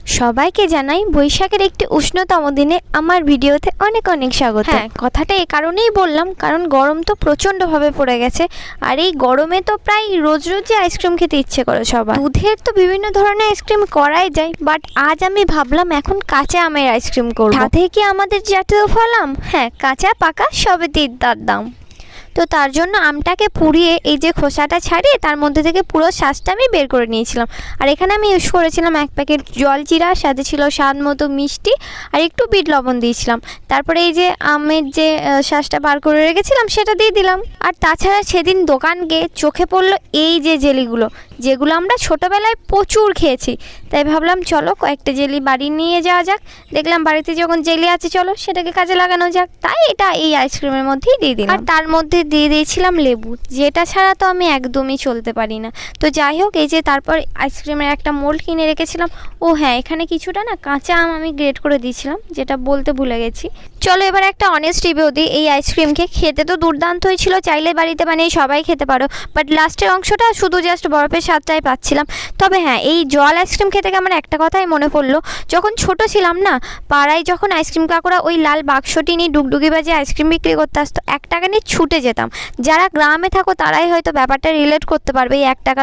সবাইকে জানাই বৈশাখের একটি উষ্ণতম দিনে আমার ভিডিওতে অনেক অনেক স্বাগত। হ্যাঁ, কথাটা এই কারণেই বললাম কারণ গরম তো প্রচণ্ডভাবে পড়ে গেছে, আর এই গরমে তো প্রায় রোজ রোজই আইসক্রিম খেতে ইচ্ছে করে সবার। দুধের তো বিভিন্ন ধরনের আইসক্রিম করাই যায়, বাট আজ আমি ভাবলাম এখন কাঁচা আমের আইসক্রিম করব। সাথে কি আমাদের জাতীয় ফল আম? হ্যাঁ, কাঁচা পাকা সবেতেই তার দাম। তো তার জন্য আমটাকে পুড়িয়ে এই যে খোসাটা ছাড়িয়ে তার মধ্যে থেকে পুরো শাঁসটা আমি বের করে নিয়েছিলাম। আর এখানে আমি ইউজ করেছিলাম 1 প্যাকেট জলজিরা, সাথে ছিল স্বাদ মতো মিষ্টি আর একটু বিট লবণ দিয়েছিলাম। তারপরে এই যে আমের যে শাঁসটা বার করে রেখেছিলাম সেটা দিয়ে দিলাম। আর তাছাড়া সেদিন দোকান গিয়ে চোখে পড়লো এই যে জেলিগুলো, যেগুলো আমরা ছোটোবেলায় প্রচুর খেয়েছি। তাই ভাবলাম চলো কয়েকটা জেলি বাড়ি নিয়ে যাওয়া যাক। দেখলাম বাড়িতে যখন জেলি আছে চলো সেটাকে কাজে লাগানো যাক, তাই এটা এই আইসক্রিমের মধ্যেই দিয়ে দিলাম। আর তার মধ্যে দিয়ে দিয়েছিলাম লেবু, যেটা ছাড়া তো আমি একদমই চলতে পারি না। তো যাই হোক, এই যে তারপর আইসক্রিমের একটা মোল্ড কিনে রেখেছিলাম। ও হ্যাঁ, এখানে কিছুটা না কাঁচা আম আমি গ্রেট করে দিয়েছিলাম, যেটা বলতে ভুলে গেছি। চলো এবার একটা অনেস্ট রিভিউ দিই এই আইসক্রিমকে। খেতে তো দুর্দান্তই ছিল, চাইলে বাড়িতে বানিয়ে সবাই খেতে পারো, বাট লাস্টের অংশটা শুধু জাস্ট বরফের স্বাদটাই পাচ্ছিলাম। তবে হ্যাঁ, এই জল আইসক্রিম খেতে গিয়ে আমার একটা কথাই মনে পড়লো, যখন ছোট ছিলাম না, পাড়ায় যখন আইসক্রিম কাকুরা ওই লাল বাক্সটি নিয়ে ডুগডুগি বাজে আইসক্রিম বিক্রি করতে আসতো, 1 টাকা নিয়ে ছুটে যেতাম। যারা গ্রামে থাকো তারাই হয়তো ব্যাপারটা রিলেট করতে পারবে এই 1 টাকার